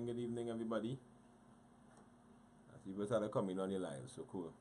evening, everybody. I see people started coming on the live, so cool.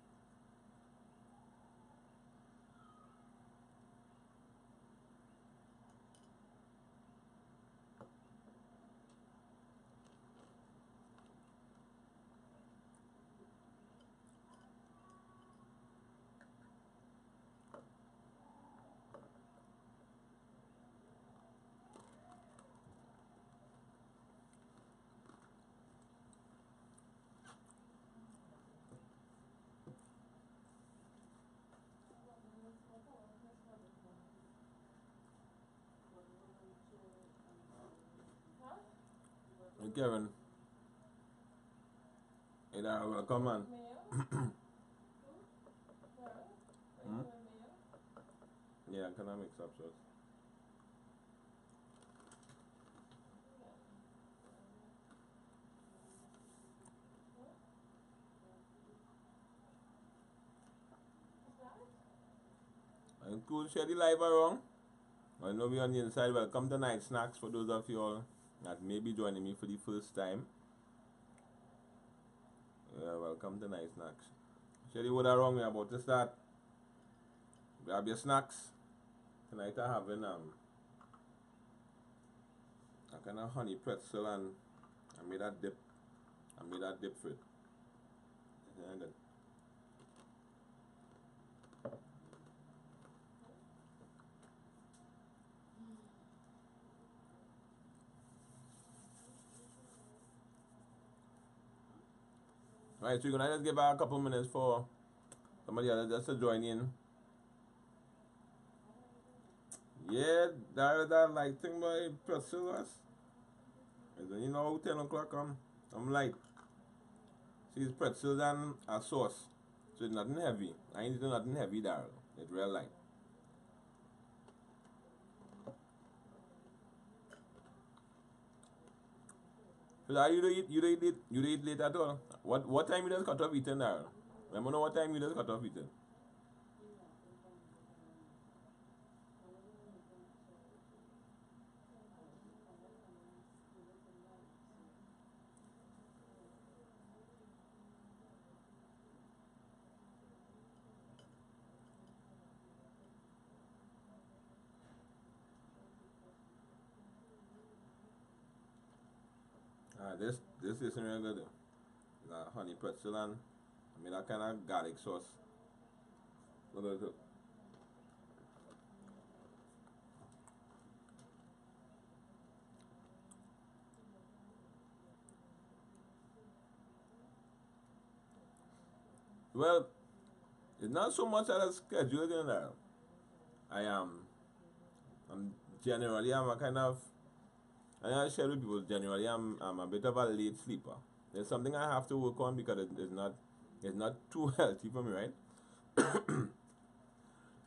Hey, Kevin. Hey, there, welcome, man. Hmm? Yeah, can I mix up, so? I'm cool, share the live around. I know we on the inside. Welcome to Night Snacks for those of you all that may be joining me for the first time. Yeah, welcome to Night Snacks. Share the word around. We're about to start. Grab your snacks. Tonight I'm having a kind of honey pretzel, and I made that dip. For it. Yeah, good. Alright, so we're gonna just give out a couple minutes for somebody else just to join in. Yeah, that light thing by pretzel was. You know, 10 o'clock I'm light. See, it's pretzels and a sauce. So it's nothing heavy. I ain't do nothing heavy there. It's real light. So that you do eat late at all? What time you just cut off eating there? Let me know what time you just cut off eating. This isn't real good though. It's a honey pretzel and I mean that kind of garlic sauce. Look at it. Well, it's not so much as a schedule in there. I am I'm generally I'm a kind of I share with people generally I'm a bit of a late sleeper. There's something I have to work on because it's not too healthy for me, right?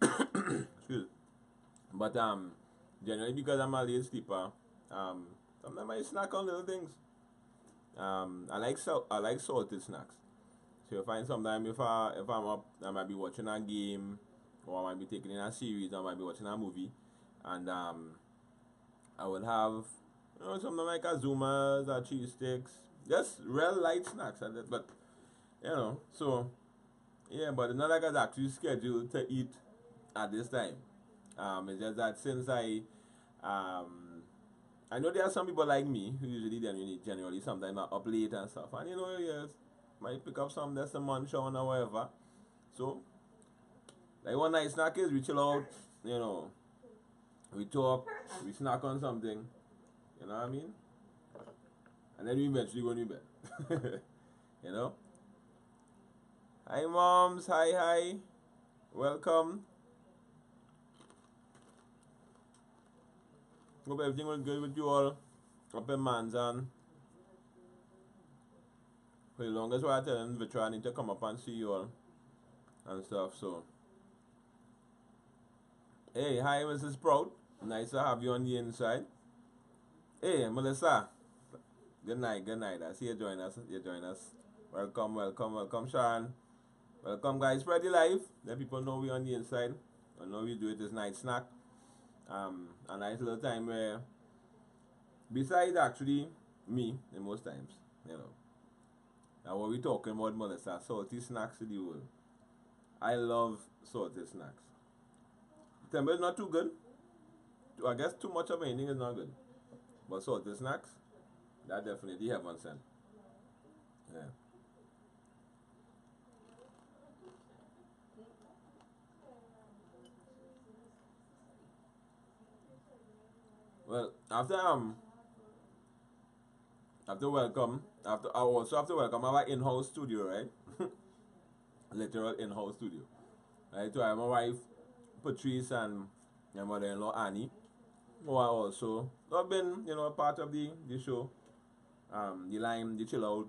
Excuse. But generally because I'm a late sleeper, um sometimes I snack on little things. I like salted snacks. So you find sometimes if I'm up, I might be watching a game, or I might be taking in a series, or I might be watching a movie, and I would have something like a Zumas or cheese sticks, just real light snacks, but so yeah, but it's not like I was actually scheduled to eat at this time. It's just that since I know there are some people like me who usually generally sometimes are up late and stuff, and yes, might pick up some that's a munch on or whatever. So, like one night snack is we chill out, we talk, we snack on something, you know what I mean? And then we eventually go to bed. you know? Hi moms, hi. Welcome. Hope everything was good with you all up in Manzan. For the longest while I telling Vitra I need to come up and see you all and stuff, so. Hey, hi Mrs. Sprout. Nice to have you on the inside. Hey, Melissa. Good night. I see you join us. Welcome, Sharon. Welcome, guys. Spread the live. Let people know we on the inside. I know we do it as night snack. A nice little time where, besides actually Me, in most times, you know. Now what we talking about, Melissa, salty snacks in the world. I love salty snacks. Timber is not too good. I guess too much of anything is not good. But salty snacks, that definitely heaven sent. Yeah. Well, after I also have to welcome our in-house studio, right? Literal in-house studio. Right? So I have my wife Patrice and my mother-in-law Annie, who are also who have been, a part of the show, the Lime, the Chill Out,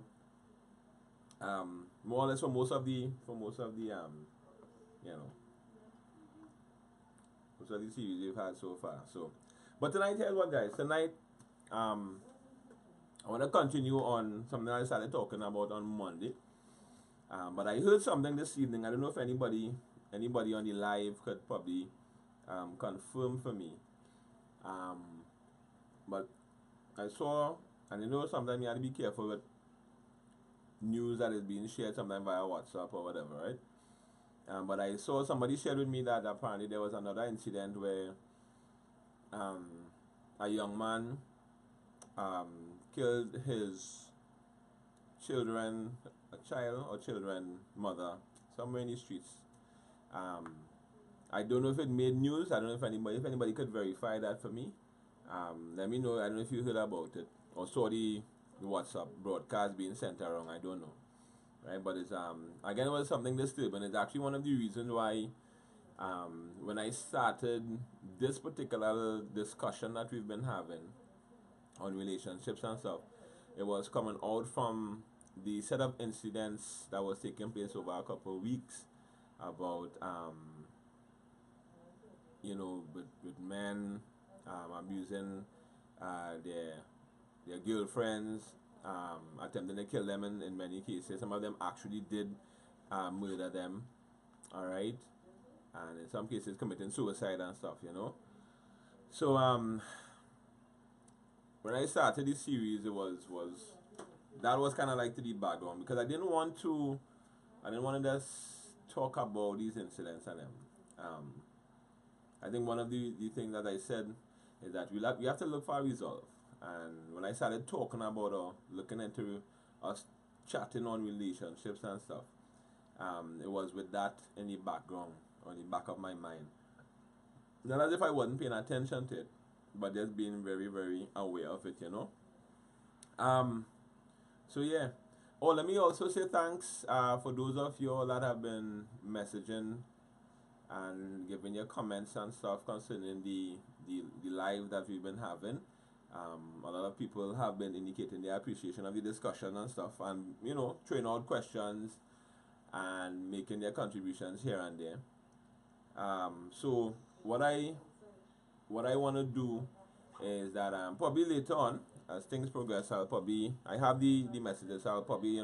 more or less for most of the you know most of the series we've had so far. So, but tonight, here's what, guys. Tonight, um, I want to continue on something I started talking about on Monday. But I heard something this evening. I don't know if anybody on the live could probably confirm for me. Um, but I saw, and sometimes you have to be careful with news that is being shared sometimes via WhatsApp or whatever, right? But I saw somebody shared with me that apparently there was another incident where um, a young man um, killed his children, a child or children mother, somewhere in the streets. Um, I don't know if it made news. I don't know if anybody could verify that for me. Let me know. I don't know if you heard about it or saw the WhatsApp broadcast being sent around. I don't know, right? But it's again, it was something disturbing. It's actually one of the reasons why when I started this particular discussion that we've been having on relationships and stuff, it was coming out from the set of incidents that was taking place over a couple of weeks about with men abusing their girlfriends, attempting to kill them in many cases. Some of them actually did murder them, all right, and in some cases committing suicide and stuff. So when I started this series, it was that was kind of like to the background because I didn't want to just talk about these incidents and them. Um, I think one of the things that I said is that we have to look for a resolve. And when I started talking about or looking into us chatting on relationships and stuff, it was with that in the background or in the back of my mind. Not as if I wasn't paying attention to it, but just being very, very aware of it. Um, so yeah. Oh, let me also say thanks for those of you all that have been messaging and giving your comments and stuff concerning the live that we've been having. A lot of people have been indicating their appreciation of the discussion and stuff, and throwing out questions and making their contributions here and there. So what I want to do is that probably later on, as things progress, I have the messages. I'll probably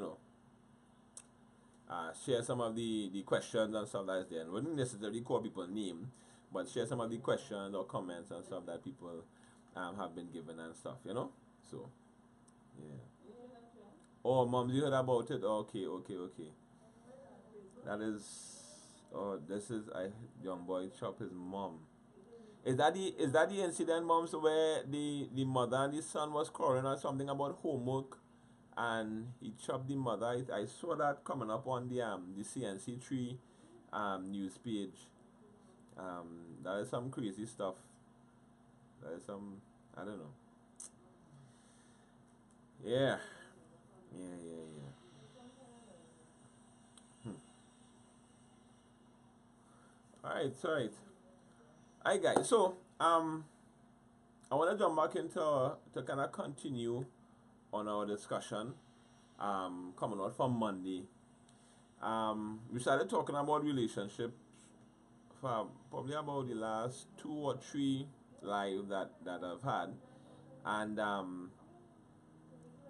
share some of the questions and stuff that's there. And wouldn't necessarily call people name, but share some of the questions or comments and stuff that people have been given and stuff. So yeah. Oh, mom, you heard about it? Okay, okay, okay. That is. Oh, this is I young boy chop his mom. Is that the incident, moms, where the mother and the son was quarreling or something about homework, and he chopped the mother? I saw that coming up on the CNC3 news page. That is some crazy stuff. That is some, I don't know. Yeah, yeah, yeah, yeah. All right, all right. All right, guys. So I want to jump back into to kind of continue on our discussion coming out from Monday. We started talking about relationships for probably about the last 2 or 3 live that I've had, and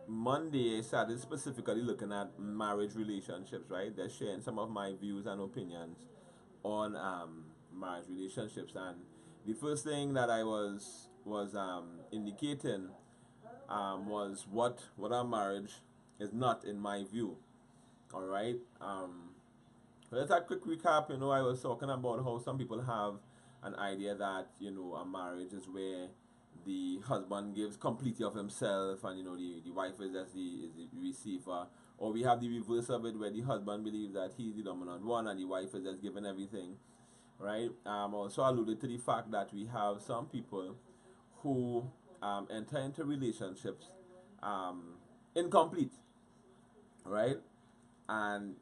Monday I started specifically looking at marriage relationships. Right, they're sharing some of my views and opinions on marriage relationships, and the first thing that I was indicating was what a marriage is not, in my view. All right. Let's have a quick recap. I was talking about how some people have an idea that a marriage is where the husband gives completely of himself, and the wife is just the receiver. Or we have the reverse of it, where the husband believes that he's the dominant one and the wife is just giving everything, right? Also alluded to the fact that we have some people who enter into relationships um, incomplete, right? And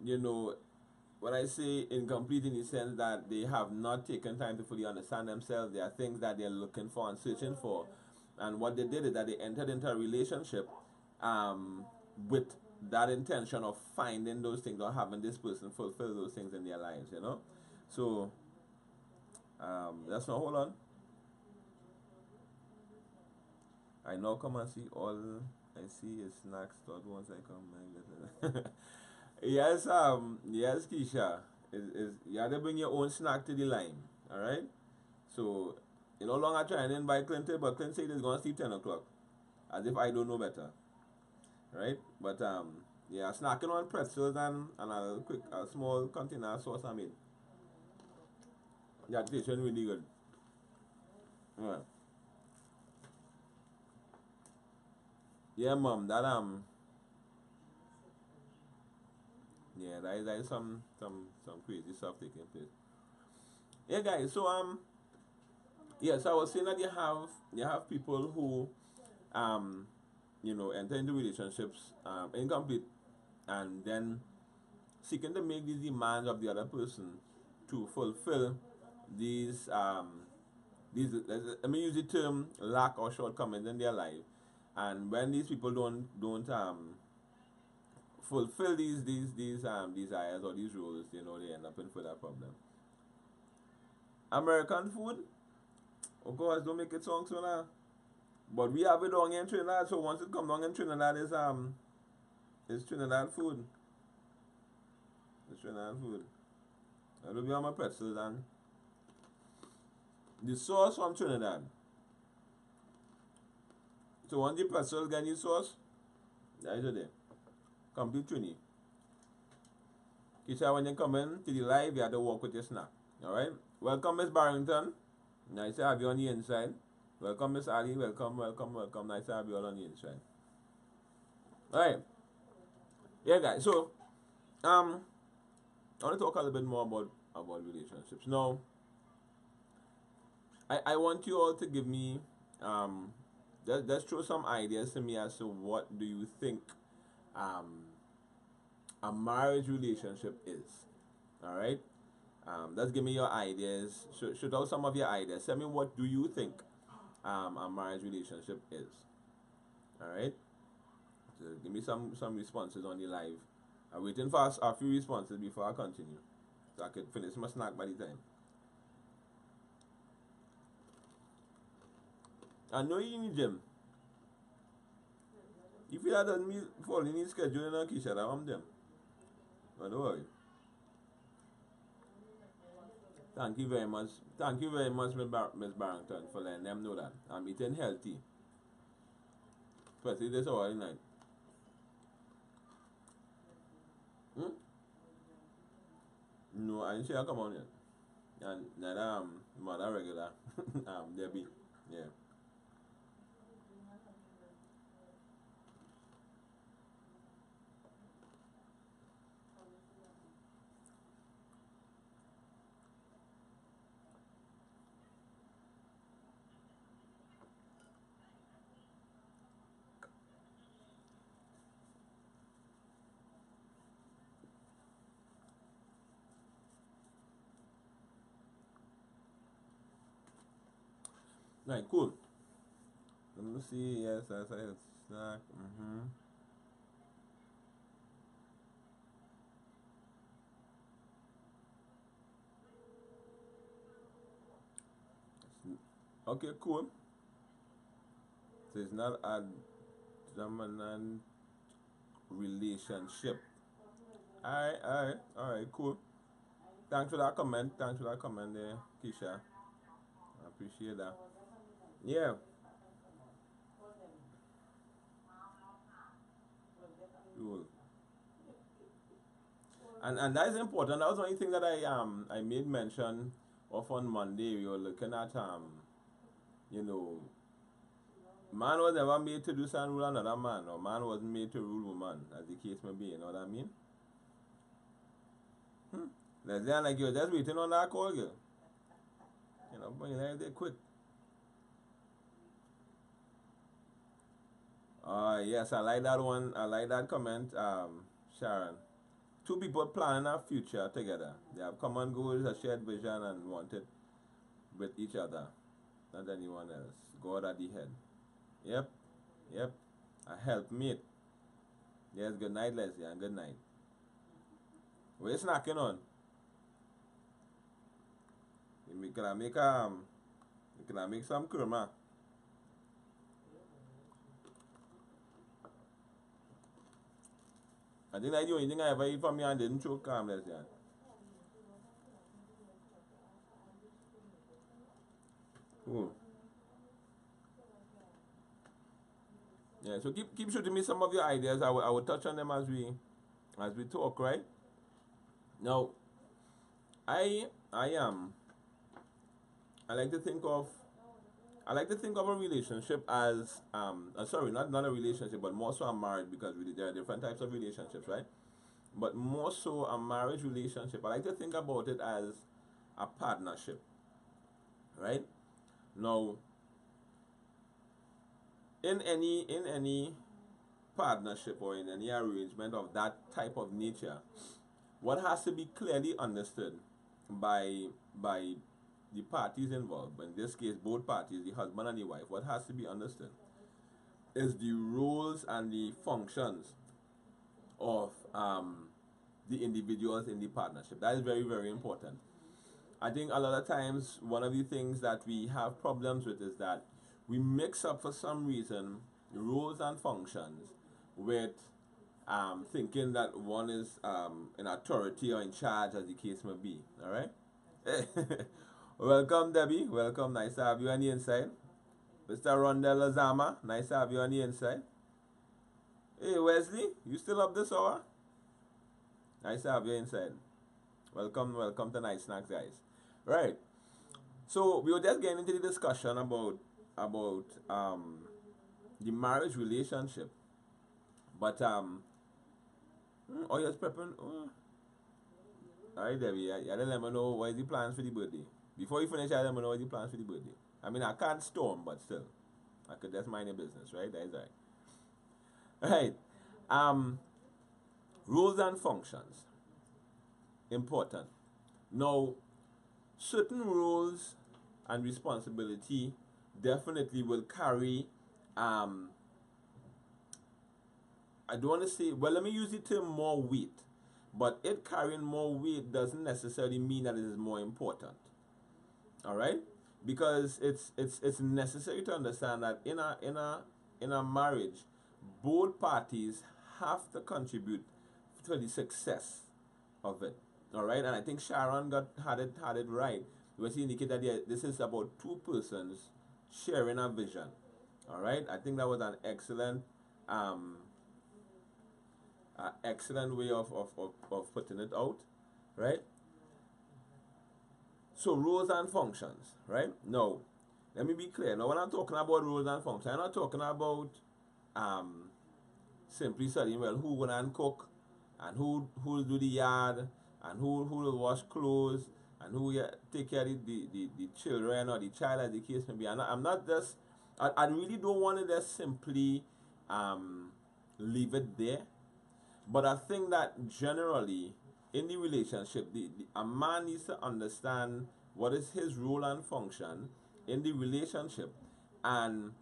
when I say incomplete, in the sense that they have not taken time to fully understand themselves, there are things that they're looking for and searching for. And what they did is that they entered into a relationship um, with that intention of finding those things or having this person fulfill those things in their lives. So, that's not, hold on. I now come and see all I see is snacks, thought once I come. Yes, Keisha. You have to bring your own snack to the line. Alright? So, you no longer trying to invite Clinton, but Clinton said he's going to sleep 10 o'clock. As if I don't know better. Right? But, yeah, snacking on pretzels and a small container of sauce I made. That tastes really good. Yeah. Yeah, mom, yeah, that is some crazy stuff taking place. Yeah, guys. So yes, I was saying that you have people who um enter into relationships incomplete, and then seeking to make these demands of the other person to fulfill these let me use the term lack or shortcomings in their life. And when these people don't fulfill these desires or these roles, they end up in further problem. American food, of course, don't make it sound so now. But we have it down in Trinidad, so once it come down in Trinidad, it's Trinidad food. It's Trinidad food. That'll be on my pretzels, and the sauce from Trinidad. So once the pretzels get the sauce, that is it. Complete Trini. Kisha, when you come in to the live, you have to walk with your snack. Alright? Welcome, Miss Barrington. Nice to have you on the inside. Welcome, Miss Ali. Welcome. Nice to have you all on the inside. Alright. Yeah, guys. So, I want to talk a little bit more about relationships. Now, I want you all to give me, let's throw some ideas to me as to what do you think a marriage relationship is. Alright? Let's give me your ideas. Shoot out some of your ideas. Tell me, what do you think a marriage relationship is. Alright? So give me some responses on the live. I'm waiting for a few responses before I continue, so I can finish my snack by the time. I know you in the gym. If you had done me fall in the schedule in a Keisha, I'm them. But don't worry. Thank you very much. Thank you very much, Miss Barrington, for letting them know that I'm eating healthy. Especially this hour at night. No, I didn't say I come on yet. And neither mother regular Debbie. Yeah. Right, cool. Let me see. Yes, I said snack. Okay, cool. So it's not a dominant relationship. Alright, cool. Thanks for that comment. Thanks for that comment there, Keisha. I appreciate that. Yeah. Rule. And that is important. That was one thing that I made mention of on Monday. We were looking at you know, man was never made to do some rule another man, or man wasn't made to rule woman, as the case may be. You know what I mean? Leslie, like you're just waiting on that call, girl. You know, but you know, they quick. Yes, I like that one. I like that comment, Sharon. Two people planning a future together. They have common goals, a shared vision, and want it with each other, not anyone else. God at the head. Yep, yep. A helpmate. Yes, good night, Leslie, and good night. What you snacking on? Can I make can I make some kurma? I think that's the only thing I ever eat from you and didn't choke, Leslie. Cool. Yeah, so keep shooting me some of your ideas. I will touch on them as we talk, right? Now, I am I like to think of I like to think of a relationship as sorry, not a relationship, but more so a marriage, because really there are different types of relationships, right? But more so a marriage relationship. I like to think about it as a partnership, right? Now, in any partnership or in any arrangement of that type of nature, what has to be clearly understood by the parties involved, in this case both parties, the husband and the wife, what has to be understood is the roles and the functions of the individuals in the partnership. That is very, very important. I think a lot of times one of the things that we have problems with is that we mix up, for some reason, roles and functions with thinking that one is in authority or in charge, as the case may be. All right. Welcome, Debbie. Welcome. Nice to have you on the inside. Mr. Rondell Azama. Nice to have you on the inside. Hey, Wesley. You still up this hour? Nice to have you inside. Welcome to Night Snacks, guys. Right. So we were just getting into the discussion about the marriage relationship, but oh, you're prepping. Oh. All right, Debbie. I didn't let me know what is the plans for the birthday. Before you finish, I let me know what the plans for the birthday. I mean, I can't storm, but still, I could just mind your business, right? That is right. Right. Rules and functions. Important. Now, certain rules and responsibility definitely will carry I don't want to say, well, let me use the term more weight, but it carrying more weight doesn't necessarily mean that it is more important. All right, because it's necessary to understand that in a marriage, both parties have to contribute to the success of it. All right, and I think Sharon had it right when she indicated that this is about two persons sharing a vision. All right, I think that was an excellent way of putting it out, right? So roles and functions, right? Now, let me be clear. Now, when I'm talking about roles and functions, I'm not talking about simply studying, well, who gonna cook, and who'll do the yard, and who'll wash clothes, and who take care of the children or the child, as the case may be. I'm not just, I really don't want to just simply leave it there. But I think that generally in the relationship, a man needs to understand what is his role and function in the relationship, and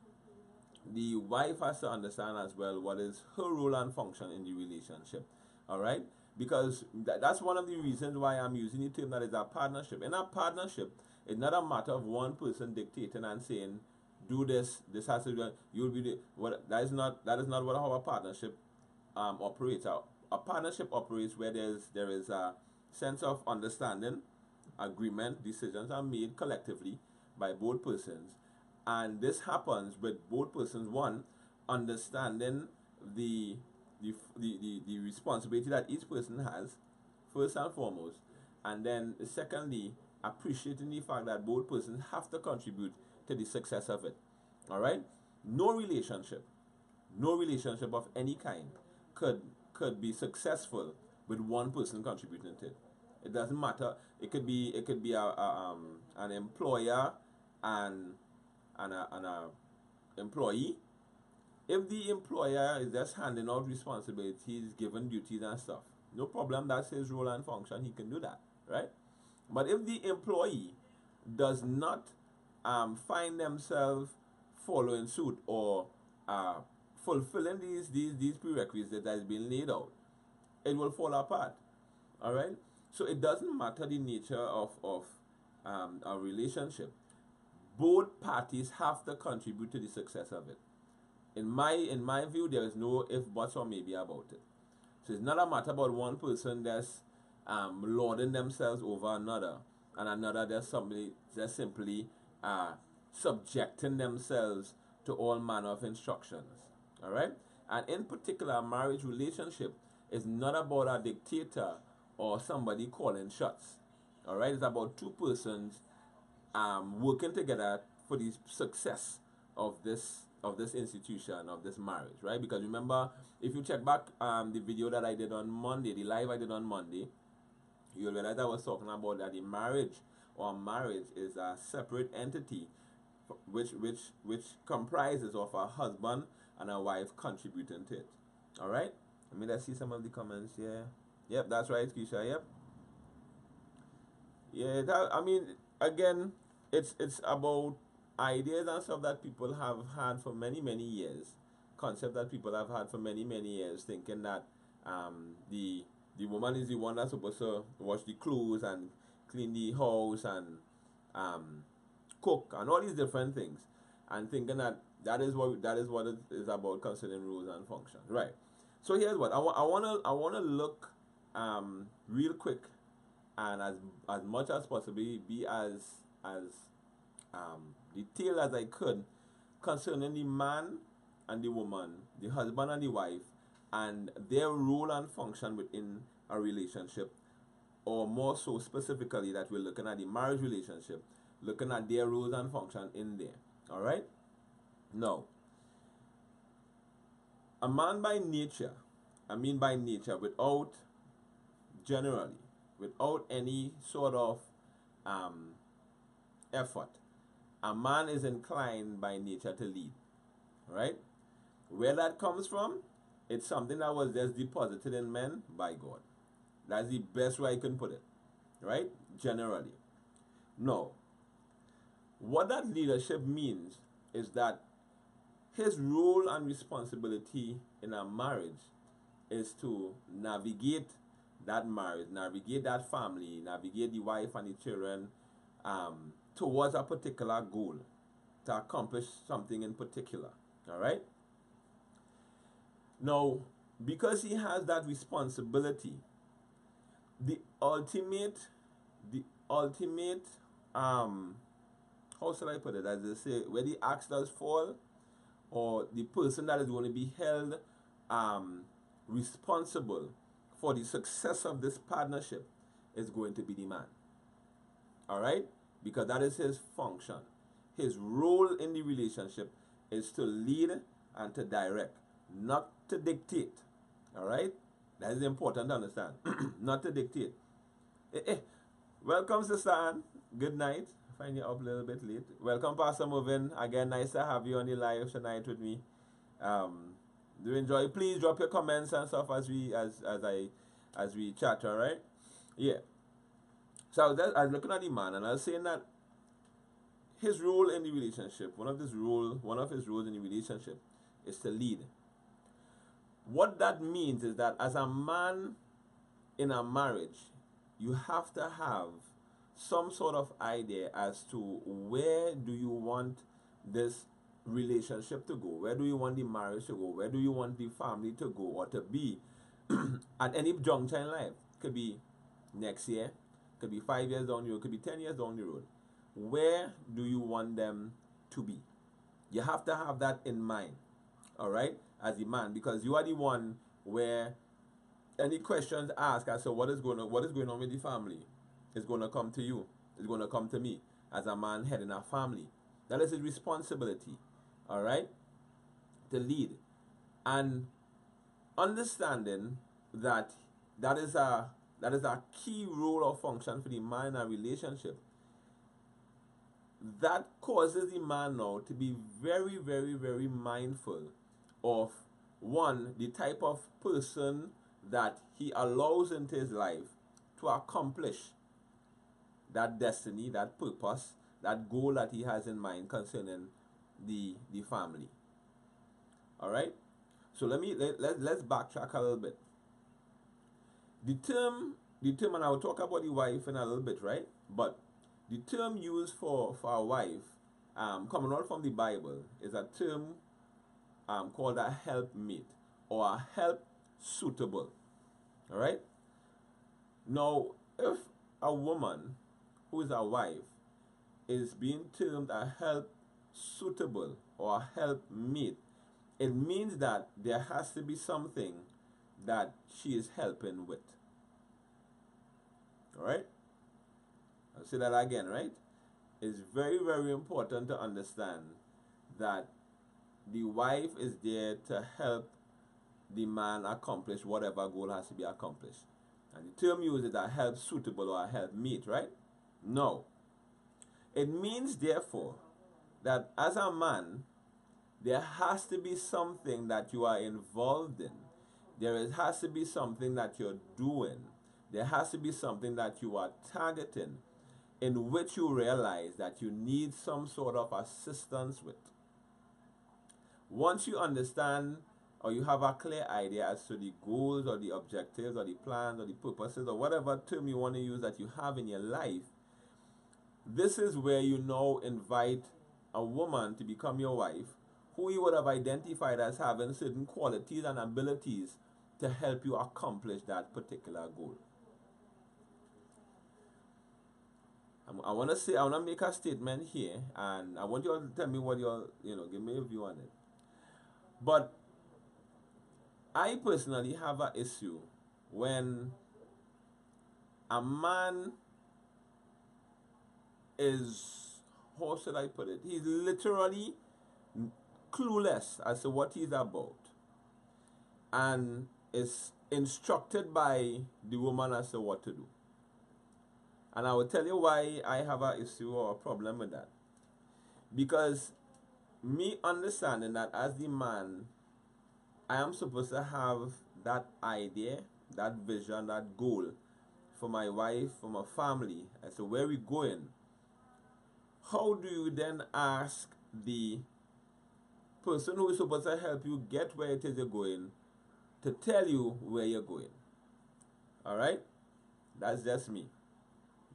the wife has to understand as well what is her role and function in the relationship. All right, because that's one of the reasons why I'm using the term that is a partnership. In a partnership, it's not a matter of one person dictating and saying, do this, this has to be done, you'll be the, what, that is not what our partnership operates. A partnership operates where there is a sense of understanding, agreement, decisions are made collectively by both persons, and this happens with both persons, one, understanding the the responsibility that each person has, first and foremost, and then secondly, appreciating the fact that both persons have to contribute to the success of it. All right? No relationship, no relationship of any kind could be successful with one person contributing to it. It doesn't matter. It could be an employer and a employee. If the employer is just handing out responsibilities, giving duties and stuff, no problem. That's his role and function. He can do that, right? But if the employee does not find themselves following suit or fulfilling these prerequisites that is being laid out, it will fall apart. All right. So it doesn't matter the nature of a relationship. Both parties have to contribute to the success of it. In my view, there is no if, buts, or maybe about it. So it's not a matter about one person that's lording themselves over another, and another that's simply subjecting themselves to all manner of instructions. All right? And in particular, a marriage relationship is not about a dictator or somebody calling shots. All right? It's about two persons working together for the success of this institution, of this marriage, right? Because remember, if you check back the video that I did on Monday, the live I did on Monday, you'll realize I was talking about that the marriage is a separate entity which comprises of a husband and a wife contributing to it. All right? Let's see some of the comments here. Yep, that's right, Keisha. Yep. Yeah, again, it's about ideas and stuff that people have had for many years, concept that people have had for many years, thinking that the woman is the one that's supposed to wash the clothes and clean the house and cook and all these different things, and thinking that is what it is about, considering rules and functions, right? So here's what I wanna look real quick and as much as possible be as detailed as I could concerning the man and the woman, the husband and the wife, and their role and function within a relationship, or more so specifically that we're looking at the marriage relationship, looking at their roles and function in there. All right? Now, a man by nature, without any sort of effort, a man is inclined by nature to lead. Right? Where that comes from, it's something that was just deposited in men by God. That's the best way I can put it. Right? Generally. Now, what that leadership means is that his role and responsibility in a marriage is to navigate that marriage, navigate that family, navigate the wife and the children towards a particular goal, to accomplish something in particular. All right? Now, because he has that responsibility, the ultimate how shall I put it, as they say, where the axe does fall, or the person that is going to be held responsible for the success of this partnership is going to be the man. All right? Because that is his function. His role in the relationship is to lead and to direct, not to dictate. All right? That is important to understand. Not to dictate. Welcome, Sister Ann. Good night. I find you up a little bit late. Welcome, Pastor Movin. Again, nice to have you on the live tonight with me. Do you enjoy? Please drop your comments and stuff as we chat. All right? Yeah. So I was looking at the man, and I was saying that his role in the relationship, one of his roles in the relationship, is to lead. What that means is that as a man in a marriage, you have to have some sort of idea as to where do you want this relationship to go, where do you want the marriage to go, where do you want the family to go or to be at any juncture in life. Could be next year, could be 5 years down the road, could be 10 years down the road. Where do you want them to be? You have to have that in mind, all right, as a man, because you are the one where any questions asked as to what is going on with the family is going to come to you. It's going to come to me as a man heading a family. That is his responsibility, all right, to lead. And understanding that that is a key role or function for the man in a relationship, that causes the man now to be very, very, very mindful of, one, the type of person that he allows into his life to accomplish that destiny, that purpose, that goal that he has in mind concerning the family. All right? So let's backtrack a little bit. The term, and I will talk about the wife in a little bit, right? But the term used for a wife, coming out from the Bible, is a term called a helpmate or a help suitable. All right? Now, if a woman who is a wife is being termed a help suitable or a helpmate, it means that there has to be something that she is helping with. All right? I'll say that again, right? It's very, very important to understand that the wife is there to help the man accomplish whatever goal has to be accomplished. And the term used is a help suitable or a help meet, right? No. It means, therefore, that as a man, there has to be something that you are involved in. Has to be something that you're doing. There has to be something that you are targeting, in which you realize that you need some sort of assistance with. Once you understand or you have a clear idea as to the goals or the objectives or the plans or the purposes or whatever term you want to use that you have in your life, this is where you now invite a woman to become your wife who you would have identified as having certain qualities and abilities to help you accomplish that particular goal. I want to make a statement here, and I want you all to tell me what give me a view on it. But I personally have an issue when a man is, how should I put it? He's literally clueless as to what he's about and is instructed by the woman as to what to do. And I will tell you why I have an issue or a problem with that. Because me understanding that as the man, I am supposed to have that idea, that vision, that goal for my wife, for my family, as to where we're going. How do you then ask the person who is supposed to help you get where it is you're going to tell you where you're going? All right? That's just me.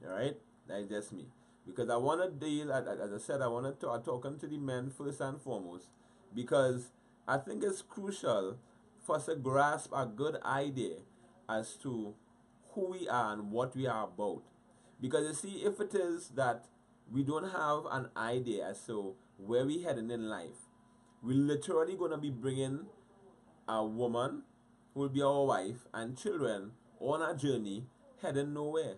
All right? That's just me. Because I want to deal, as I said, I want to talk talking to the men first and foremost, because I think it's crucial for us to grasp a good idea as to who we are and what we are about. Because you see, if it is that we don't have an idea as to where we're heading in life, we're literally going to be bringing a woman who will be our wife and children on a journey heading nowhere.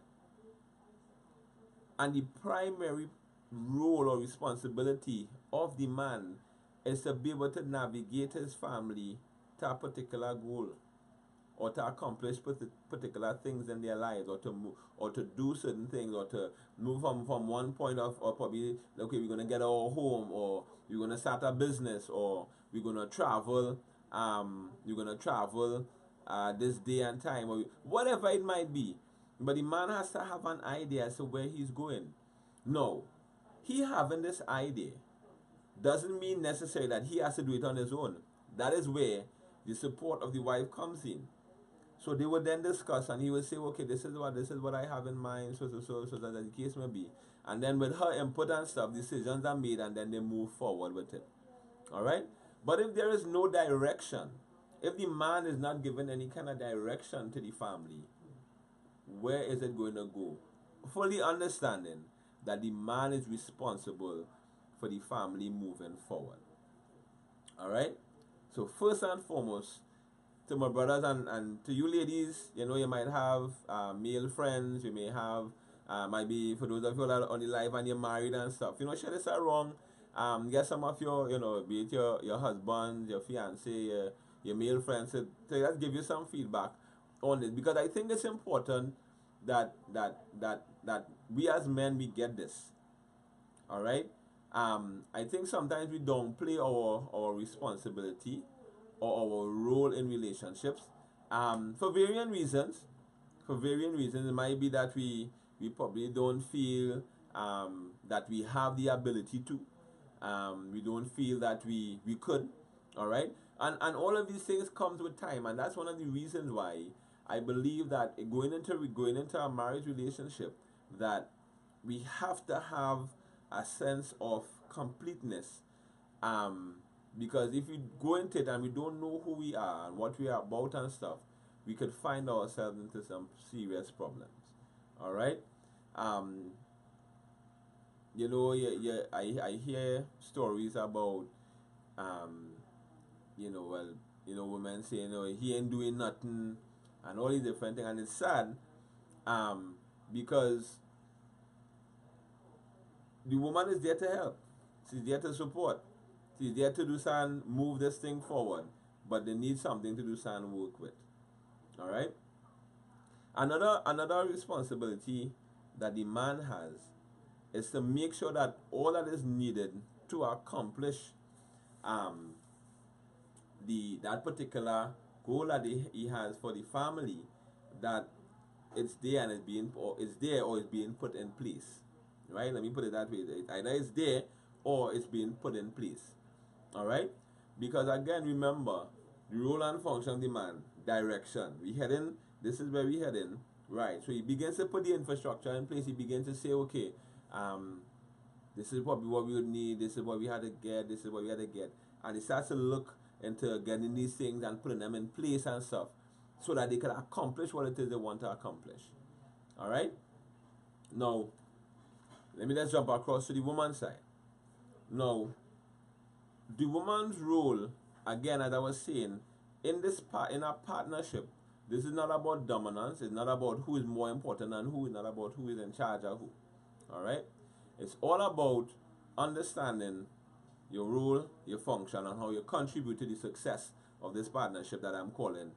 And the primary role or responsibility of the man is to be able to navigate his family to a particular goal, or to accomplish particular things in their lives, or to move, or to do certain things, or to move from one point of, or probably, okay, we're going to get our home, or we're going to start a business, or we're going to travel, this day and time, or whatever it might be. But the man has to have an idea as to where he's going. No, he having this idea doesn't mean necessarily that he has to do it on his own. That is where the support of the wife comes in. So they would then discuss, and he would say, okay, this is what I have in mind, so that the case may be. And then with her input and stuff, decisions are made, and then they move forward with it. All right? But if there is no direction, if the man is not given any kind of direction to the family, where is it going to go? Fully understanding that the man is responsible for the family moving forward. All right? So first and foremost, to my brothers and to you ladies, you know, you might have male friends, you may have, might be for those of you that are on the live and you're married and stuff, you know, share this around. Get some of your, you know, be it your husband, your fiance, your male friends, to just give you some feedback on it, because I think it's important that we as men, we get this. All right. I think sometimes we downplay our responsibility or our role in relationships, for varying reasons. For varying reasons, it might be that we probably don't feel that we have the ability to. We don't feel that we could. All right. And all of these things comes with time, and that's one of the reasons why I believe that going into a marriage relationship, that we have to have a sense of completeness. Because if we go into it and we don't know who we are and what we are about and stuff, we could find ourselves into some serious problems. All right. You know, I hear stories about, you know, well, you know, women saying, you know, he ain't doing nothing and all these different things, and it's sad, because the woman is there to help. She's there to support. She's there to do something, move this thing forward. But they need something to do something, work with. All right. Another responsibility that the man has is to make sure that all that is needed to accomplish that particular goal that he has for the family, that it's there and it's there or it's being put in place. Right? Let me put it that way. Either it's there or it's being put in place. All right? Because again, remember, the role and function of the man, direction. We heading, this is where we heading. Right. So he begins to put the infrastructure in place. He begins to say, okay, this is probably what we would need, this is what we had to get, this is what we had to get. And he starts to look into getting these things and putting them in place and stuff, so that they can accomplish what it is they want to accomplish. All right? Now, let me just jump across to the woman's side. Now, the woman's role, again, as I was saying, in a partnership, this is not about dominance. It's not about who is more important than who. It's not about who is in charge of who. All right? It's all about understanding your role, your function, and how you contribute to the success of this partnership that I'm calling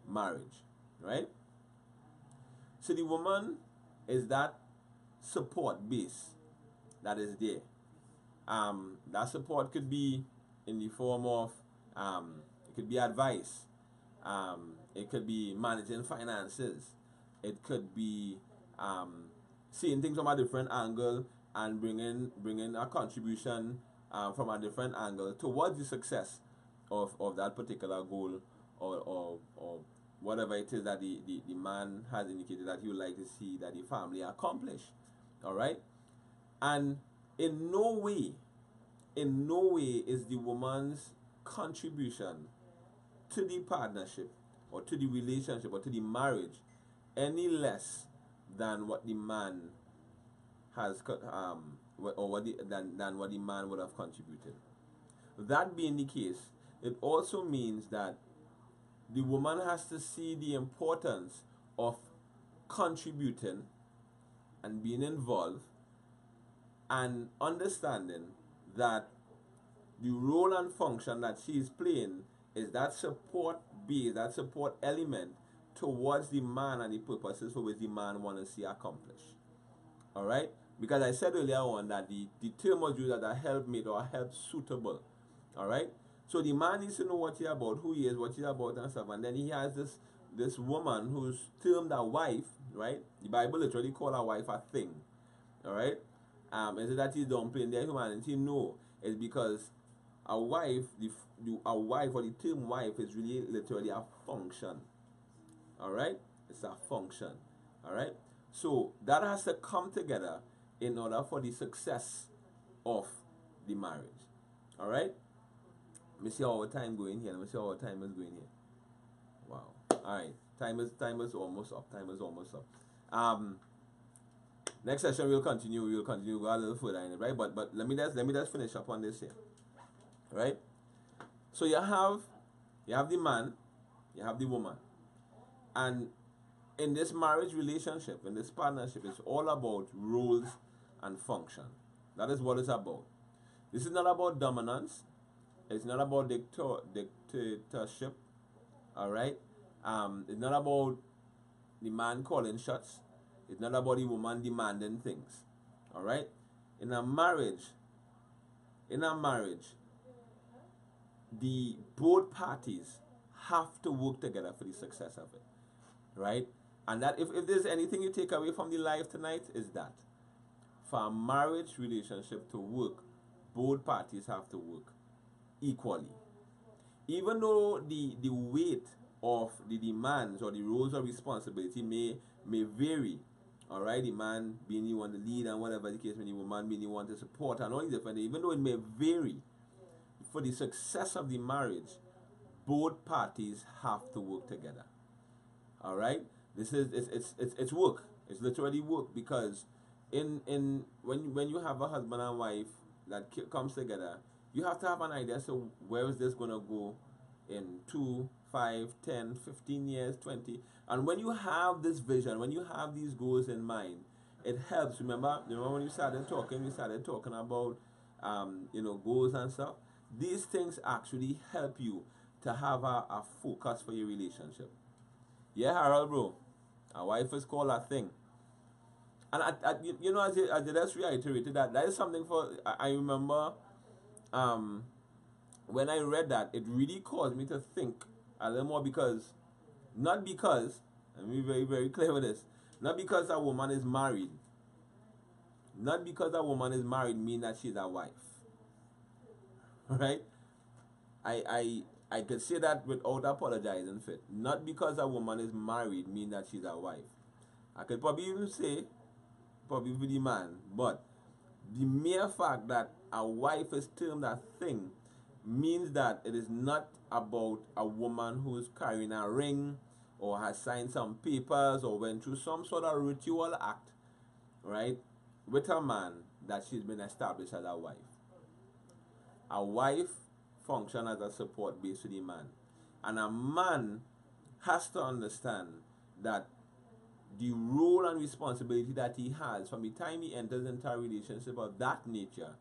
marriage. Right? So the woman is that support base that is there. That support could be in the form of, it could be advice, it could be managing finances, it could be seeing things from a different angle and bringing a contribution from a different angle towards the success of that particular goal, or whatever it is that the man has indicated that he would like to see that the family accomplish. All right? And in no way is the woman's contribution to the partnership or to the relationship or to the marriage any less than what the man has or than what the man would have contributed. That being the case, it also means that the woman has to see the importance of contributing and being involved, and understanding that the role and function that she is playing is that support base, that support element towards the man and the purposes for which the man wants to see accomplished. All right? Because I said earlier on that the term was used as a helpmate or a help suitable. All right? So the man needs to know what he's about, who he is, what he's about and stuff. And then he has this woman who's termed a wife, right? The Bible literally call a wife a thing. All right? Is it that he's downplaying their humanity? No. It's because a wife, a wife or the term wife is really literally a function. All right? It's a function. All right? So that has to come together in order for the success of the marriage. All right? Let me see how our time going here. Let me see how our time is going here. Wow. All right. Time is almost up. Time is almost up. Next session we'll continue. We'll go a little further in it, right? But let me just finish up on this here. Right? So you have the man, You have the woman. And in this marriage relationship, in this partnership, it's all about roles and function. That is what it's about. This is not about dominance. It's not about dictatorship. All right. It's not about the man calling shots. It's not about the woman demanding things. All right. In a marriage, in a marriage, the both parties have to work together for the success of it, right? And that if there's anything you take away from the life tonight, is that for a marriage relationship to work, both parties have to work equally. Even though the weight of the demands or the roles of responsibility may vary, all right, the man being the one to lead and whatever the case, when the woman being the one to support and all these different, even though it may vary, for the success of the marriage, both parties have to work together. All right, this is it's work. It's literally work, because in when you have a husband and wife that comes together, you have to have an idea. So where is this gonna go in 2, 5, 10, 15 years, 20? And when you have this vision, when you have these goals in mind, it helps. Remember when we started talking about goals and stuff. These things actually help you to have a focus for your relationship. Yeah, Harold, bro. A wife is called a thing. And as I just reiterated that is something for, I remember when I read that, it really caused me to think a little more, not because, let me be very, very clear with this, not because a woman is married, mean that she's a wife. Right? I could say that without apologizing for it. Not because a woman is married mean that she's a wife. I could probably even say, probably for the man, but the mere fact that a wife is termed a thing means that it is not about a woman who's carrying a ring or has signed some papers or went through some sort of ritual act, right, with a man, that she's been established as a wife. A wife function as a support base to the man. And a man has to understand that the role and responsibility that he has from the time he enters into a relationship of that nature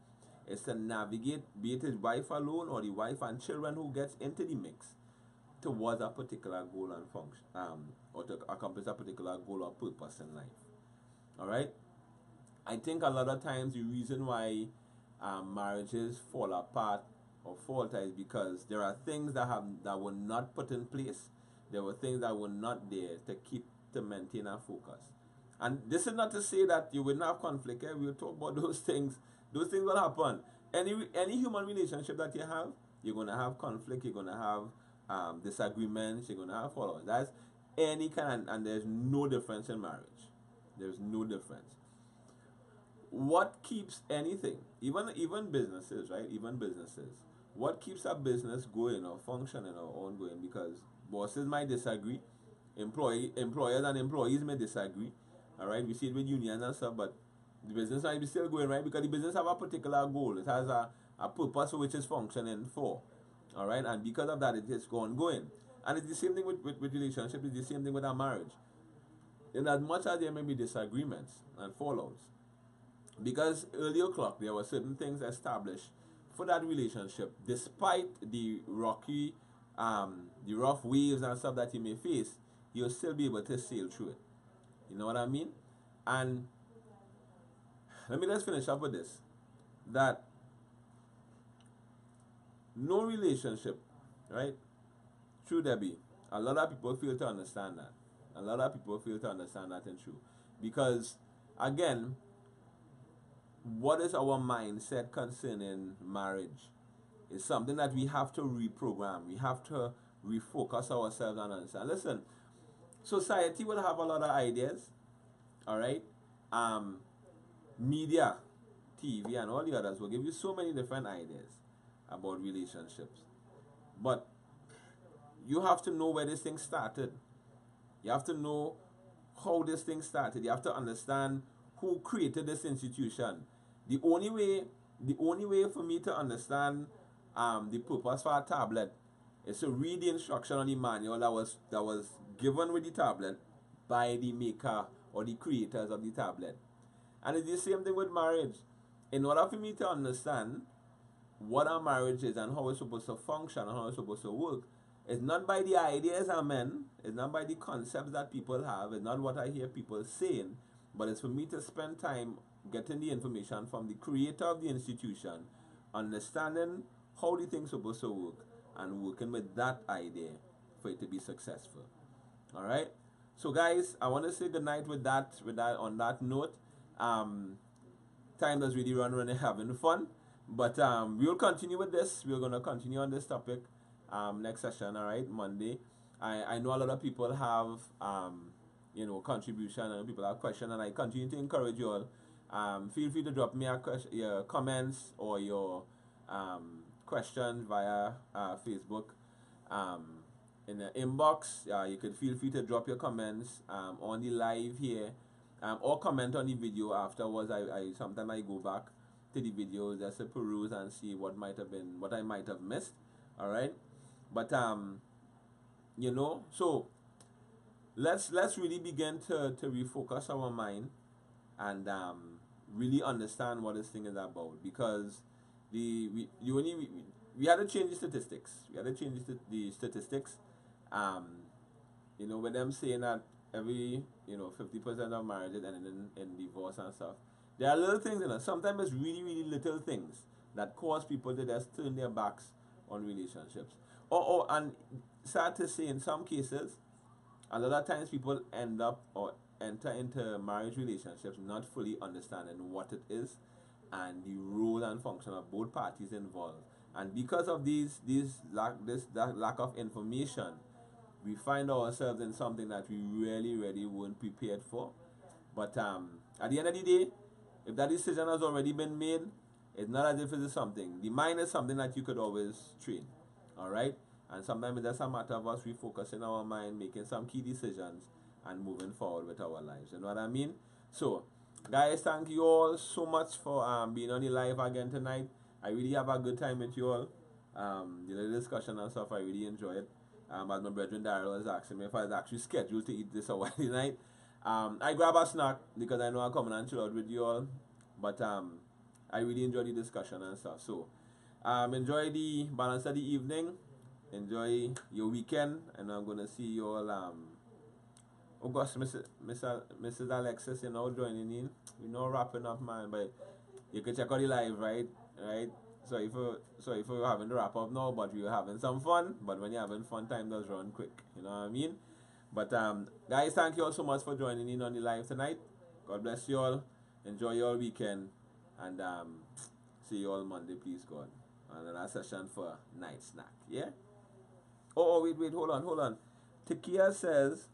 is to navigate, be it his wife alone or the wife and children who gets into the mix, towards a particular goal and function, or to accomplish a particular goal or purpose in life. All right? I think a lot of times the reason why marriages fall apart or falter is because there are things that were not put in place. There were things that were not there to maintain a focus. And this is not to say that you will not have conflict. We'll talk about those things. Those things will happen. Any human relationship that you have, you're gonna have conflict. You're gonna have disagreements. You're gonna have followers. That's any kind, and there's no difference in marriage. There's no difference. What keeps anything, even businesses, right? Even businesses. What keeps a business going or functioning or ongoing? Because bosses might disagree, employers and employees may disagree. All right, we see it with unions and stuff, but the business might be still going, right? Because the business have a particular goal. It has a purpose for which it's functioning for. All right, and because of that, it is ongoing. And it's the same thing with relationships. It's the same thing with our marriage. In as much as there may be disagreements and fallouts, because earlier clock there were certain things established for that relationship, despite the rough waves and stuff that you may face, you'll still be able to sail through it. You know what I mean? And let me just finish up with this, that no relationship, right? True, Debbie. A lot of people fail to understand that. A lot of people fail to understand that, and true. Because, again, what is our mindset concerning marriage? It's something that we have to reprogram. We have to refocus ourselves and understand. Listen, society will have a lot of ideas, all right? Media, TV, and all the others will give you so many different ideas about relationships. But you have to know where this thing started. You have to know how this thing started. You have to understand who created this institution. The only way for me to understand the purpose for a tablet is to read the instruction on the manual that was given with the tablet by the maker or the creators of the tablet. And it's the same thing with marriage. In order for me to understand what a marriage is and how it's supposed to function and how it's supposed to work, it's not by the ideas amen, it's not by the concepts that people have, it's not what I hear people saying, but it's for me to spend time getting the information from the creator of the institution, understanding how the thing's supposed to work, and working with that idea for it to be successful. All right. So guys, I want to say good night with that. On that note, time does really run when you're having fun, but we'll continue with this. We're gonna continue on this topic next session. All right, Monday. I know a lot of people have contribution and people have questions, and I continue to encourage you all. Feel free to drop me your comments or your questions via Facebook. In the inbox, you could feel free to drop your comments on the live here, or comment on the video afterwards. I sometimes I go back to the videos just to peruse and see what I might have missed. All right, but so let's really begin to refocus our mind and really understand what this thing is about, because we had to change the statistics. We had to change the statistics. With them saying that every 50% of marriages ending in divorce and stuff. There are little things, sometimes it's really, really little things that cause people to just turn their backs on relationships. And sad to say, in some cases, a lot of times people end up or enter into marriage relationships not fully understanding what it is and the role and function of both parties involved. And because of that lack of information, we find ourselves in something that we really, really weren't prepared for. But at the end of the day, if that decision has already been made, it's not as if it is something. The mind is something that you could always train. Alright? And sometimes it's just a matter of us refocusing our mind, making some key decisions, and moving forward with our lives. You know what I mean? So, guys, thank you all so much for being on the live again tonight. I really have a good time with you all. The little discussion and stuff, I really enjoy it. As my brethren Daryl was asking me if I was actually scheduled to eat this a while tonight. I grab a snack because I know I'm coming and chill out with you all. But I really enjoy the discussion and stuff. So enjoy the balance of the evening. Enjoy your weekend. And I'm going to see you all. Oh gosh, Mrs. Alexis, joining in. We're wrapping up, man. But you can check out the live, right? Sorry for having to wrap up now, but we were having some fun. But when you're having fun, time does run quick. You know what I mean? But guys, thank you all so much for joining in on the live tonight. God bless you all. Enjoy your weekend. And see you all Monday, please God. Another session for night snack. Yeah? Oh, wait, hold on. Takia says,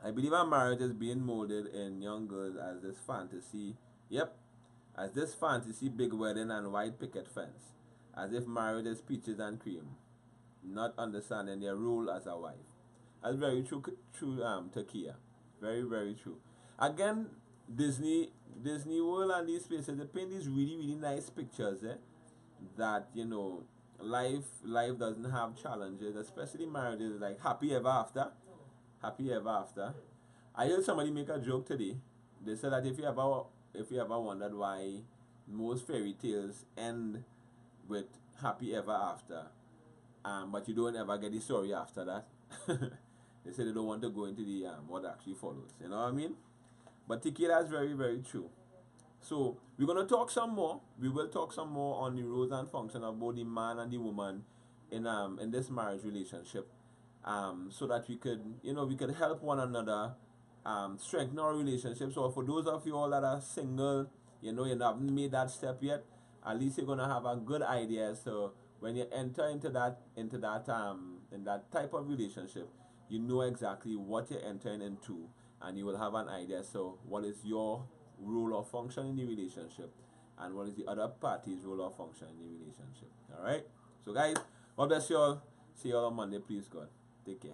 I believe our marriage is being molded in young girls as this fantasy. Yep. As this fantasy big wedding and white picket fence, as if marriage is peaches and cream, not understanding their role as a wife. That's very true, Takia. Very, very true. Again, Disney World and these places, they paint these really, really nice pictures, that, life doesn't have challenges, especially marriages, like happy ever after. Happy ever after. I heard somebody make a joke today. They said that if you ever wondered why most fairy tales end with happy ever after, but you don't ever get the story after that, they say they don't want to go into the what actually follows. You know what I mean? But Tiki, that's very, very true. So we're gonna talk some more. We will talk some more on the roles and function of both the man and the woman in this marriage relationship, so that we could help one another. Strengthen our relationships. So for those of you all that are single, you haven't made that step yet, at least you're gonna have a good idea. So when you enter into that in that type of relationship, you know exactly what you're entering into, and you will have an idea. So what is your role or function in the relationship, and what is the other party's role or function in the relationship? All right. So guys, God bless you all. See you all on Monday, please God. Take care.